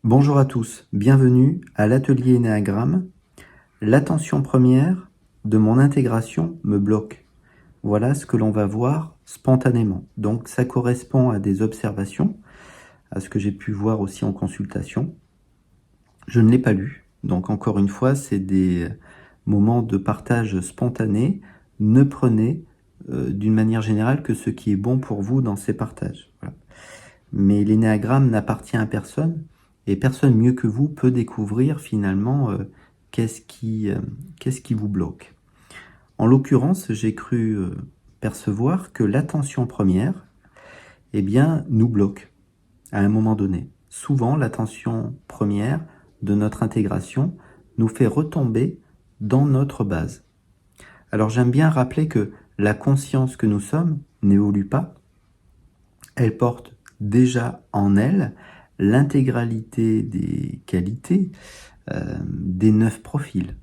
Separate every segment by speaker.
Speaker 1: Bonjour à tous, bienvenue à l'atelier Énéagramme. L'attention première de mon intégration me bloque. Voilà ce que l'on va voir spontanément. Donc ça correspond à des observations, à ce que j'ai pu voir aussi en consultation. Je ne l'ai pas lu, donc encore une fois, c'est des moments de partage spontané. Ne prenez d'une manière générale que ce qui est bon pour vous dans ces partages. Voilà. Mais l'énéagramme n'appartient à personne, et personne mieux que vous peut découvrir finalement qu'est-ce qui vous bloque. En l'occurrence, j'ai cru percevoir que l'attention première, eh bien, nous bloque à un moment donné. Souvent, l'attention première de notre intégration nous fait retomber dans notre base. Alors j'aime bien rappeler que la conscience que nous sommes n'évolue pas, elle porte déjà en elle l'intégralité des qualités des 9 profils.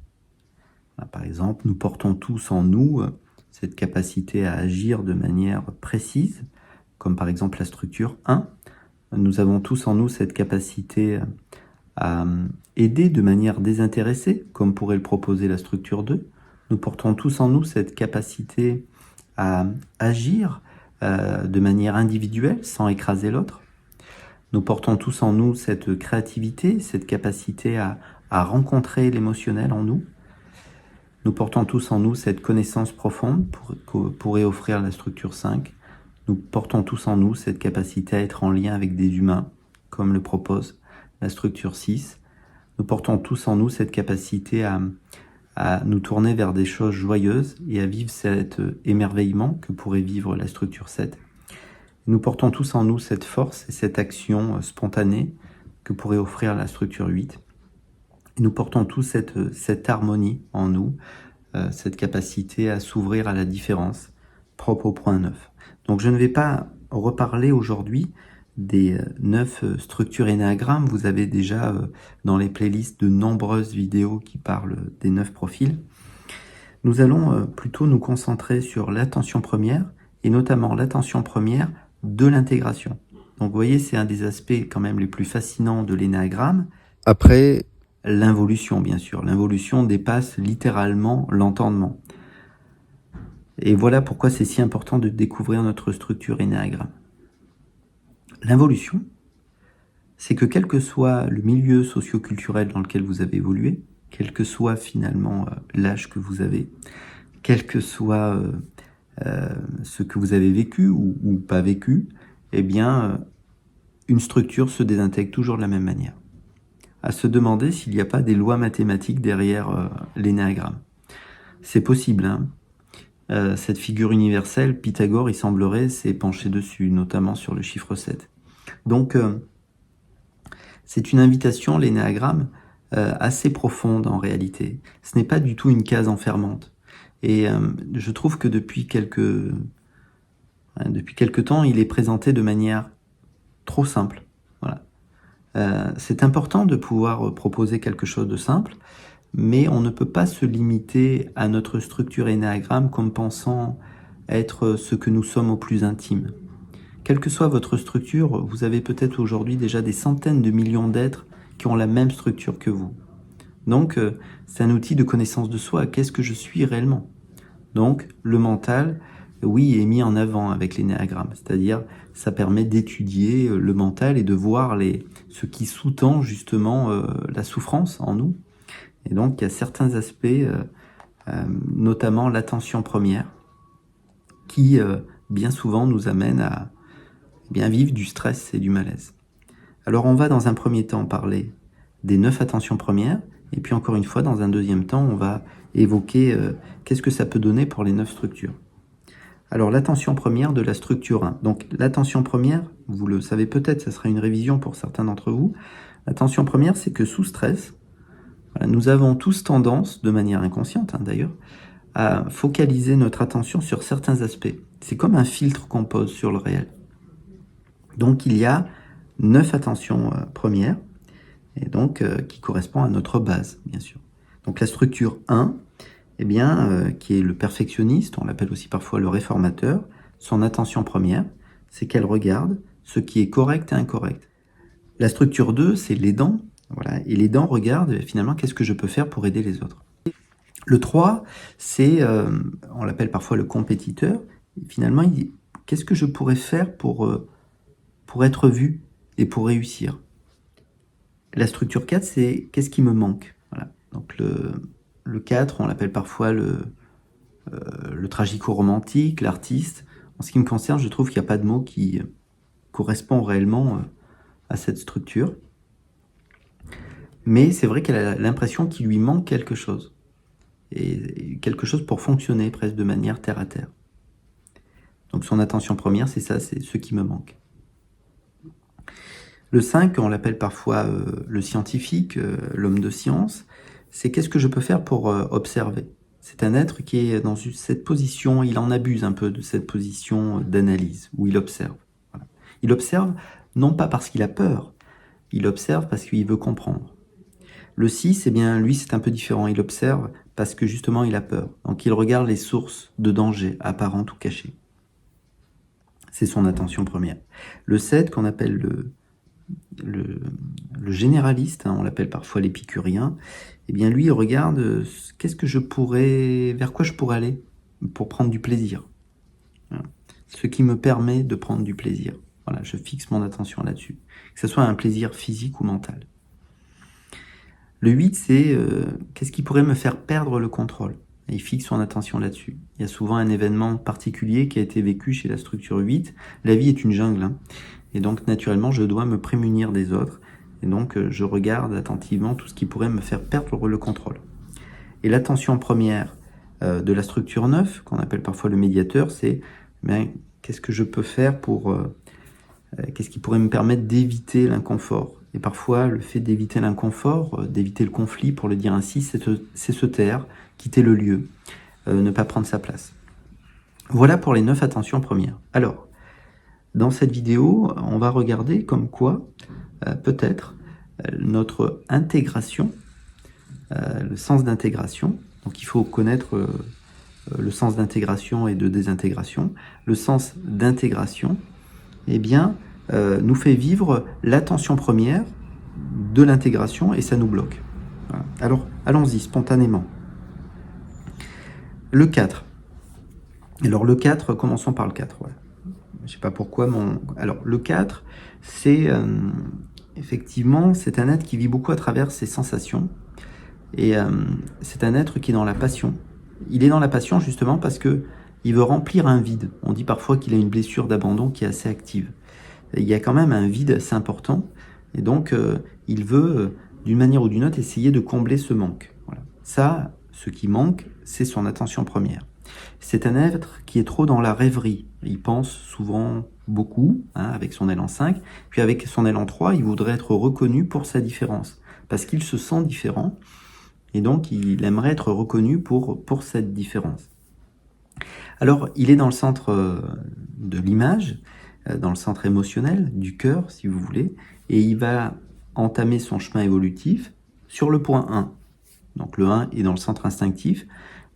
Speaker 1: Par exemple, nous portons tous en nous cette capacité à agir de manière précise, comme par exemple la structure 1. Nous avons tous en nous cette capacité à aider de manière désintéressée, comme pourrait le proposer la structure 2. Nous portons tous en nous cette capacité à agir de manière individuelle, sans écraser l'autre. Nous portons tous en nous cette créativité, cette capacité à rencontrer l'émotionnel en nous. Nous portons tous en nous cette connaissance profonde que pourrait offrir la structure 5. Nous portons tous en nous cette capacité à être en lien avec des humains, comme le propose la structure 6. Nous portons tous en nous cette capacité à nous tourner vers des choses joyeuses et à vivre cet émerveillement que pourrait vivre la structure 7. Nous portons tous en nous cette force et cette action spontanée que pourrait offrir la structure 8. Et nous portons tous cette harmonie en nous, cette capacité à s'ouvrir à la différence, propre au point 9. Donc je ne vais pas reparler aujourd'hui des 9 structures énéagrammes. Vous avez déjà dans les playlists de nombreuses vidéos qui parlent des 9 profils. Nous allons plutôt nous concentrer sur l'attention première, et notamment l'attention première de l'intégration. Donc vous voyez, c'est un des aspects quand même les plus fascinants de l'énéagramme. Après l'involution, bien sûr. L'involution dépasse littéralement l'entendement. Et voilà pourquoi c'est si important de découvrir notre structure énéagramme. L'involution, c'est que quel que soit le milieu socio-culturel dans lequel vous avez évolué, quel que soit finalement l'âge que vous avez, quel que soit ce que vous avez vécu ou pas vécu, eh bien, une structure se désintègre toujours de la même manière. À se demander s'il n'y a pas des lois mathématiques derrière l'énéagramme. C'est possible, hein. Cette figure universelle, Pythagore, il semblerait, s'est penché dessus, notamment sur le chiffre 7. Donc, c'est une invitation, l'énéagramme, assez profonde en réalité. Ce n'est pas du tout une case enfermante. Et je trouve que depuis quelques temps, il est présenté de manière trop simple. Voilà. C'est important de pouvoir proposer quelque chose de simple, mais on ne peut pas se limiter à notre structure énéagramme comme pensant être ce que nous sommes au plus intime. Quelle que soit votre structure, vous avez peut-être aujourd'hui déjà des centaines de millions d'êtres qui ont la même structure que vous. Donc, c'est un outil de connaissance de soi. Qu'est-ce que je suis réellement ? Donc, le mental, oui, est mis en avant avec l'énéagramme. C'est-à-dire, ça permet d'étudier le mental et de voir ce qui sous-tend justement la souffrance en nous. Et donc, il y a certains aspects, notamment l'attention première, qui bien souvent nous amènent à bien vivre du stress et du malaise. Alors, on va dans un premier temps parler des 9 attentions premières, et puis encore une fois, dans un deuxième temps, on va évoquer qu'est-ce que ça peut donner pour les 9 structures. Alors, l'attention première de la structure 1. Donc, l'attention première, vous le savez peut-être, ça sera une révision pour certains d'entre vous. L'attention première, c'est que sous stress, voilà, nous avons tous tendance, de manière inconsciente d'ailleurs, à focaliser notre attention sur certains aspects. C'est comme un filtre qu'on pose sur le réel. Donc, il y a 9 attentions premières, et donc qui correspond à notre base, bien sûr. Donc la structure 1, eh bien, qui est le perfectionniste, on l'appelle aussi parfois le réformateur, son attention première, c'est qu'elle regarde ce qui est correct et incorrect. La structure 2, c'est l'aidant. Voilà. Et l'aidant regarde finalement qu'est-ce que je peux faire pour aider les autres. Le 3, c'est, on l'appelle parfois le compétiteur. Et finalement, il dit qu'est-ce que je pourrais faire pour être vu et pour réussir. La structure 4, c'est qu'est-ce qui me manque. Voilà. Donc le 4, on l'appelle parfois le tragico-romantique, l'artiste. En ce qui me concerne, je trouve qu'il n'y a pas de mot qui correspond réellement à cette structure. Mais c'est vrai qu'elle a l'impression qu'il lui manque quelque chose. Et quelque chose pour fonctionner presque de manière terre à terre. Donc son attention première, c'est ça, c'est ce qui me manque. Le 5, on l'appelle parfois le scientifique, l'homme de science, c'est qu'est-ce que je peux faire pour observer. C'est un être qui est dans cette position, il en abuse un peu de cette position d'analyse, où il observe. Voilà. Il observe non pas parce qu'il a peur, il observe parce qu'il veut comprendre. Le 6, eh bien, lui, c'est un peu différent, il observe parce que justement il a peur. Donc il regarde les sources de danger, apparentes ou cachées. C'est son attention première. Le 7, qu'on appelle le généraliste, hein, on l'appelle parfois l'épicurien, eh bien lui il regarde qu'est-ce que je pourrais, vers quoi je pourrais aller pour prendre du plaisir. Voilà. Ce qui me permet de prendre du plaisir. Voilà, je fixe mon attention là-dessus. Que ce soit un plaisir physique ou mental. Le 8, c'est qu'est-ce qui pourrait me faire perdre le contrôle. Et il fixe son attention là-dessus. Il y a souvent un événement particulier qui a été vécu chez la structure 8. La vie est une jungle, hein. Et donc, naturellement, je dois me prémunir des autres. Et donc, je regarde attentivement tout ce qui pourrait me faire perdre le contrôle. Et l'attention première de la structure 9, qu'on appelle parfois le médiateur, c'est qu'est-ce que je peux faire pour... qu'est-ce qui pourrait me permettre d'éviter l'inconfort. Et parfois, le fait d'éviter l'inconfort, d'éviter le conflit, pour le dire ainsi, c'est se taire, quitter le lieu, ne pas prendre sa place. Voilà pour les 9 attentions premières. Alors, dans cette vidéo, on va regarder comme quoi, peut-être, notre intégration, le sens d'intégration. Donc il faut connaître le sens d'intégration et de désintégration. Le sens d'intégration, eh bien, nous fait vivre l'attention première de l'intégration et ça nous bloque. Voilà. Alors, allons-y spontanément. Le 4. Alors le 4, commençons par le 4. Ouais. Je ne sais pas pourquoi Alors le 4, c'est effectivement, c'est un être qui vit beaucoup à travers ses sensations. Et c'est un être qui est dans la passion. Il est dans la passion justement parce que il veut remplir un vide. On dit parfois qu'il a une blessure d'abandon qui est assez active. Il y a quand même un vide assez important. Et donc, il veut, d'une manière ou d'une autre, essayer de combler ce manque. Voilà. Ça, ce qui manque, c'est son attention première. C'est un être qui est trop dans la rêverie. Il pense souvent beaucoup, hein, avec son élan 5. Puis avec son élan 3, il voudrait être reconnu pour sa différence. Parce qu'il se sent différent. Et donc, il aimerait être reconnu pour cette différence. Alors, il est dans le centre de l'image, dans le centre émotionnel, du cœur, si vous voulez, et il va entamer son chemin évolutif sur le point 1. Donc le 1 est dans le centre instinctif.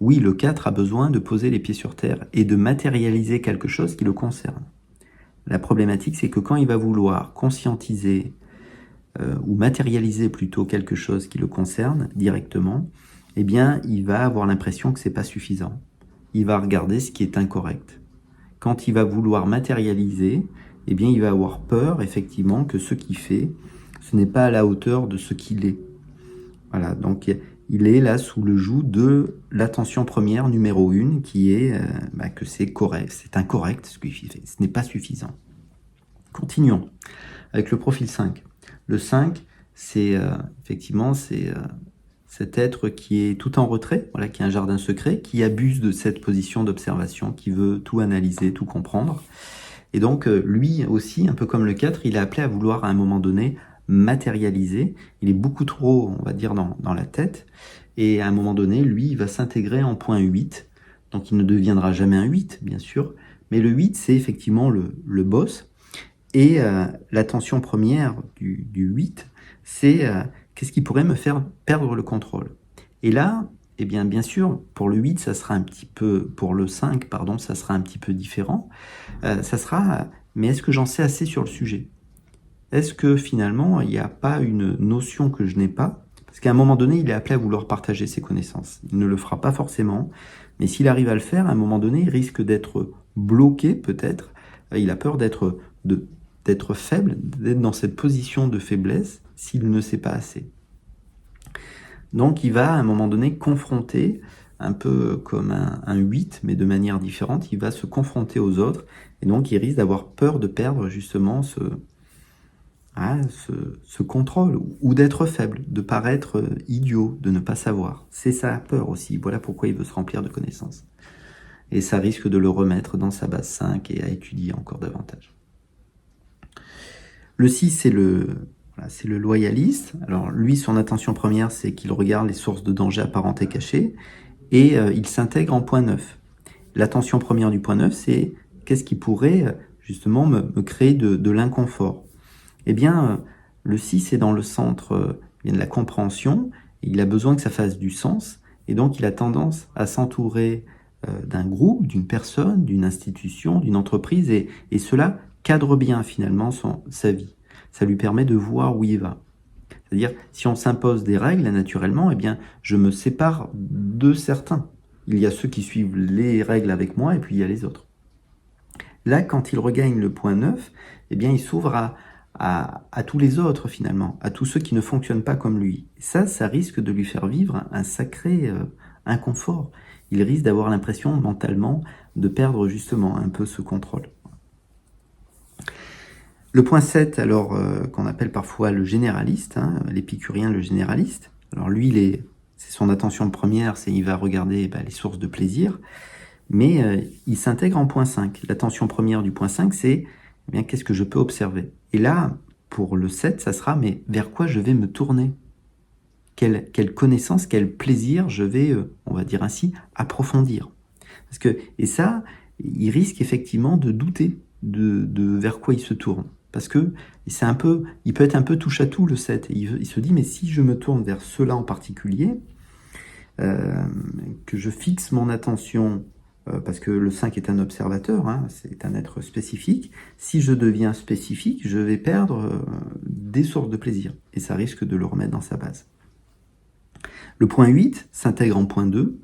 Speaker 1: Oui, le 4 a besoin de poser les pieds sur terre et de matérialiser quelque chose qui le concerne. La problématique, c'est que quand il va vouloir conscientiser ou matérialiser plutôt quelque chose qui le concerne directement, eh bien, il va avoir l'impression que c'est pas suffisant. Il va regarder ce qui est incorrect. Quand il va vouloir matérialiser, eh bien, il va avoir peur, effectivement, que ce qu'il fait, ce n'est pas à la hauteur de ce qu'il est. Voilà, donc il est là sous le joug de l'attention première numéro 1, qui est que c'est correct, c'est incorrect ce qu'il fait, ce n'est pas suffisant. Continuons avec le profil 5. Le 5, c'est effectivement cet être qui est tout en retrait, voilà, qui a un jardin secret, qui abuse de cette position d'observation, qui veut tout analyser, tout comprendre. Et donc, lui aussi, un peu comme le 4, il est appelé à vouloir à un moment donné matérialiser. Il est beaucoup trop, on va dire, dans la tête. Et à un moment donné, lui, il va s'intégrer en point 8. Donc, il ne deviendra jamais un 8, bien sûr. Mais le 8, c'est effectivement le boss. Et l'attention première du 8, c'est qu'est-ce qui pourrait me faire perdre le contrôle. Et là, eh bien sûr, pour le 8, ça sera un petit peu, pour le 5, pardon, ça sera un petit peu différent. Ça sera, mais est-ce que j'en sais assez sur le sujet? est-ce que finalement, il n'y a pas une notion que je n'ai pas? Parce qu'à un moment donné, il est appelé à vouloir partager ses connaissances. Il ne le fera pas forcément, mais s'il arrive à le faire, à un moment donné, il risque d'être bloqué peut-être. Il a peur d'être faible, d'être dans cette position de faiblesse s'il ne sait pas assez. Donc il va à un moment donné confronter, un peu comme un 8, mais de manière différente, il va se confronter aux autres, et donc il risque d'avoir peur de perdre justement ce contrôle, ou d'être faible, de paraître idiot, de ne pas savoir. C'est sa peur aussi, voilà pourquoi il veut se remplir de connaissances. Et ça risque de le remettre dans sa base 5 et à étudier encore davantage. Le 6, c'est le loyaliste. Alors lui, son attention première, c'est qu'il regarde les sources de danger apparentes et cachées, et il s'intègre en point 9. L'attention première du point 9, c'est qu'est-ce qui pourrait justement me créer de l'inconfort. Eh bien, le 6 est dans le centre de la compréhension, il a besoin que ça fasse du sens, et donc il a tendance à s'entourer d'un groupe, d'une personne, d'une institution, d'une entreprise, et cela cadre bien finalement sa vie. Ça lui permet de voir où il va. C'est-à-dire, si on s'impose des règles naturellement, eh bien, je me sépare de certains. Il y a ceux qui suivent les règles avec moi, et puis il y a les autres. Là, quand il regagne le point 9, eh bien, il s'ouvre à tous les autres finalement, à tous ceux qui ne fonctionnent pas comme lui. Ça risque de lui faire vivre un sacré inconfort. Il risque d'avoir l'impression mentalement de perdre justement un peu ce contrôle. Le point 7, alors qu'on appelle parfois le généraliste, l'épicurien, le généraliste. Alors lui, c'est son attention première, il va regarder les sources de plaisir, mais il s'intègre en point 5. L'attention première du point 5, c'est bien qu'est-ce que je peux observer. Et là, pour le 7, ça sera mais vers quoi je vais me tourner, quelle connaissance, quel plaisir je vais, on va dire ainsi, approfondir. Et ça, il risque effectivement de douter de vers quoi il se tourne. Parce que il peut être un peu touche à tout le 7. Il se dit, mais si je me tourne vers cela en particulier, que je fixe mon attention, parce que le 5 est un observateur, c'est un être spécifique, si je deviens spécifique, je vais perdre des sources de plaisir. Et ça risque de le remettre dans sa base. Le point 8 s'intègre en point 2.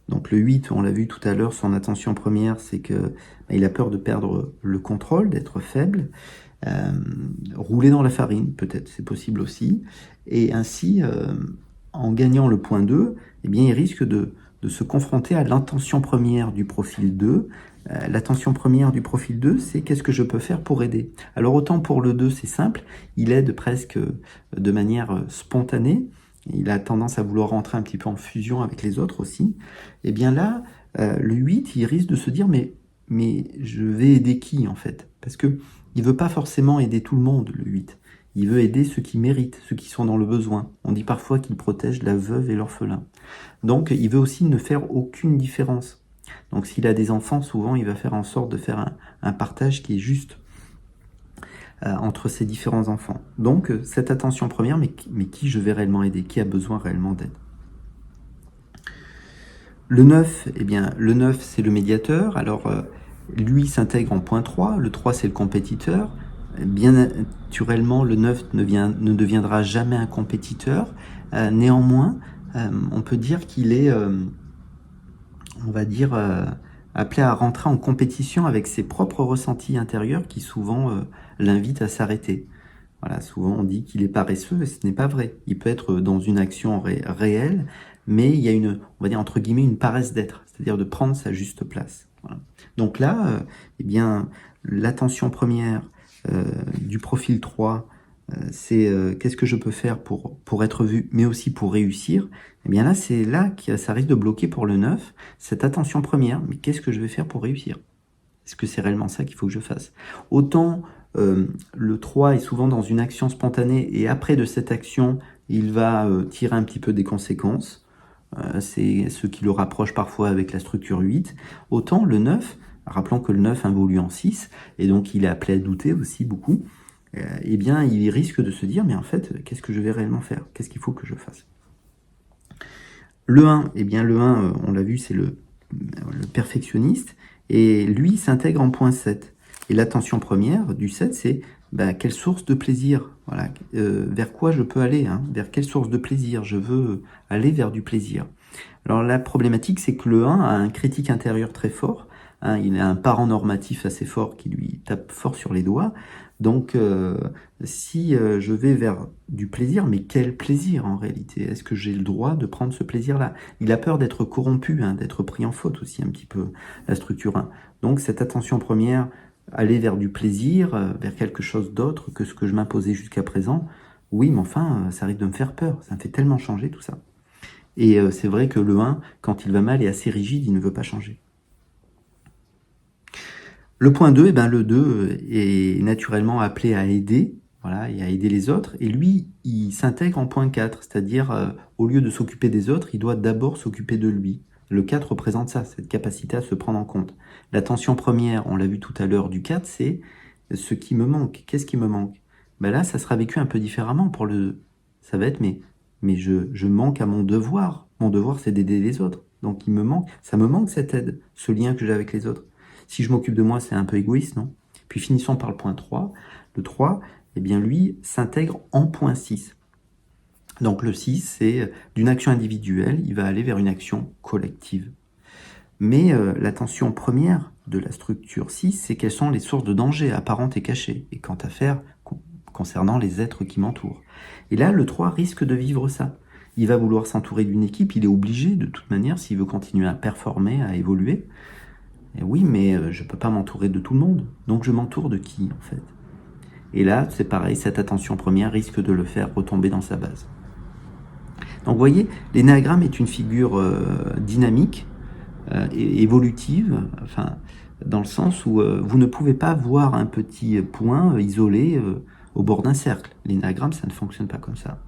Speaker 1: Donc le 8, on l'a vu tout à l'heure, son attention première, c'est qu'il a peur de perdre le contrôle, d'être faible, rouler dans la farine, peut-être, c'est possible aussi. Et ainsi, en gagnant le point 2, eh bien, il risque de se confronter à l'intention première du profil 2. L'attention première du profil 2, c'est qu'est-ce que je peux faire pour aider. Alors autant pour le 2, c'est simple, il aide presque de manière spontanée, il a tendance à vouloir rentrer un petit peu en fusion avec les autres aussi. Et bien là, le 8, il risque de se dire, mais je vais aider qui en fait? Parce que il veut pas forcément aider tout le monde, le 8. Il veut aider ceux qui méritent, ceux qui sont dans le besoin. On dit parfois qu'il protège la veuve et l'orphelin. Donc il veut aussi ne faire aucune différence. Donc s'il a des enfants, souvent il va faire en sorte de faire un partage qui est juste entre ces différents enfants. Donc cette attention première, mais qui je vais réellement aider? Qui a besoin réellement d'aide? Le 9, eh bien, le 9 c'est le médiateur. Alors lui s'intègre en point 3. Le 3 c'est le compétiteur. Bien naturellement, le 9 ne deviendra jamais un compétiteur. Néanmoins, on peut dire qu'il est, on va dire, appelé à rentrer en compétition avec ses propres ressentis intérieurs qui souvent l'invitent à s'arrêter. Voilà, souvent on dit qu'il est paresseux et ce n'est pas vrai. Il peut être dans une action réelle, mais il y a on va dire entre guillemets, une paresse d'être, c'est-à-dire de prendre sa juste place. Voilà. Donc là, eh bien, l'attention première du profil 3, c'est qu'est-ce que je peux faire pour être vu, mais aussi pour réussir. Eh bien là, c'est là que ça risque de bloquer pour le 9, cette attention première, mais qu'est-ce que je vais faire pour réussir? Est-ce que c'est réellement ça qu'il faut que je fasse? Autant le 3 est souvent dans une action spontanée, et après de cette action, il va tirer un petit peu des conséquences. C'est ce qui le rapproche parfois avec la structure 8. Autant le 9, rappelons que le 9 involue en 6, et donc il est appelé à douter aussi beaucoup, eh bien il risque de se dire, mais en fait, qu'est-ce que je vais réellement faire? Qu'est-ce qu'il faut que je fasse? Le 1, eh bien le 1, on l'a vu, c'est le perfectionniste, et lui s'intègre en point 7. Et l'attention première du 7, c'est quelle source de plaisir, voilà, vers quoi je peux aller, hein, vers quelle source de plaisir, je veux aller vers du plaisir. Alors la problématique, c'est que le 1 a un critique intérieur très fort, hein, il a un parent normatif assez fort qui lui tape fort sur les doigts, donc si je vais vers du plaisir, mais quel plaisir en réalité? Est-ce que j'ai le droit de prendre ce plaisir-là? Il a peur d'être corrompu, hein, d'être pris en faute aussi un petit peu, la structure 1. Donc cette attention première, aller vers du plaisir, vers quelque chose d'autre que ce que je m'imposais jusqu'à présent, oui, mais enfin, ça risque de me faire peur, ça me fait tellement changer tout ça. Et c'est vrai que le 1, quand il va mal, est assez rigide, il ne veut pas changer. Le point 2, le 2 est naturellement appelé à aider, voilà, et à aider les autres, et lui, il s'intègre en point 4, c'est-à-dire, au lieu de s'occuper des autres, il doit d'abord s'occuper de lui. Le 4 représente ça, cette capacité à se prendre en compte. L'attention première, on l'a vu tout à l'heure du 4, c'est ce qui me manque. Qu'est-ce qui me manque? Là, ça sera vécu un peu différemment pour le... Ça va être, mais je manque à mon devoir. Mon devoir, c'est d'aider les autres. Donc, ça me manque cette aide, ce lien que j'ai avec les autres. Si je m'occupe de moi, c'est un peu égoïste, non? Puis finissons par le point 3. Le 3, lui, s'intègre en point 6. Donc le 6, c'est d'une action individuelle, il va aller vers une action collective. Mais l'attention première de la structure 6, c'est quelles sont les sources de danger apparentes et cachées, et quant à faire concernant les êtres qui m'entourent. Et là, le 3 risque de vivre ça. Il va vouloir s'entourer d'une équipe, il est obligé de toute manière, s'il veut continuer à performer, à évoluer. Et oui, mais je ne peux pas m'entourer de tout le monde. Donc je m'entoure de qui, en fait? Et là, c'est pareil, cette attention première risque de le faire retomber dans sa base. Donc vous voyez, l'énéagramme est une figure dynamique, et évolutive, enfin, dans le sens où vous ne pouvez pas voir un petit point isolé au bord d'un cercle. L'énéagramme, ça ne fonctionne pas comme ça.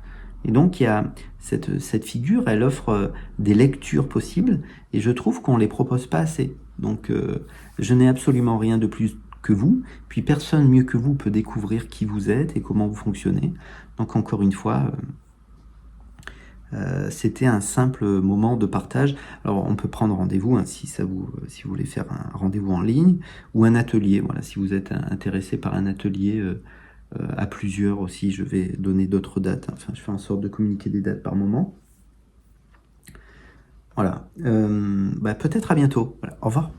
Speaker 1: Et donc, il y a cette figure, elle offre des lectures possibles, et je trouve qu'on ne les propose pas assez. Donc, je n'ai absolument rien de plus que vous, puis personne mieux que vous peut découvrir qui vous êtes et comment vous fonctionnez. Donc, encore une fois, c'était un simple moment de partage. Alors, on peut prendre rendez-vous hein, si vous voulez faire un rendez-vous en ligne ou un atelier. Voilà, si vous êtes intéressé par un atelier à plusieurs aussi, je vais donner d'autres dates. Enfin, je fais en sorte de communiquer des dates par moment. Voilà. Peut-être à bientôt. Voilà. Au revoir.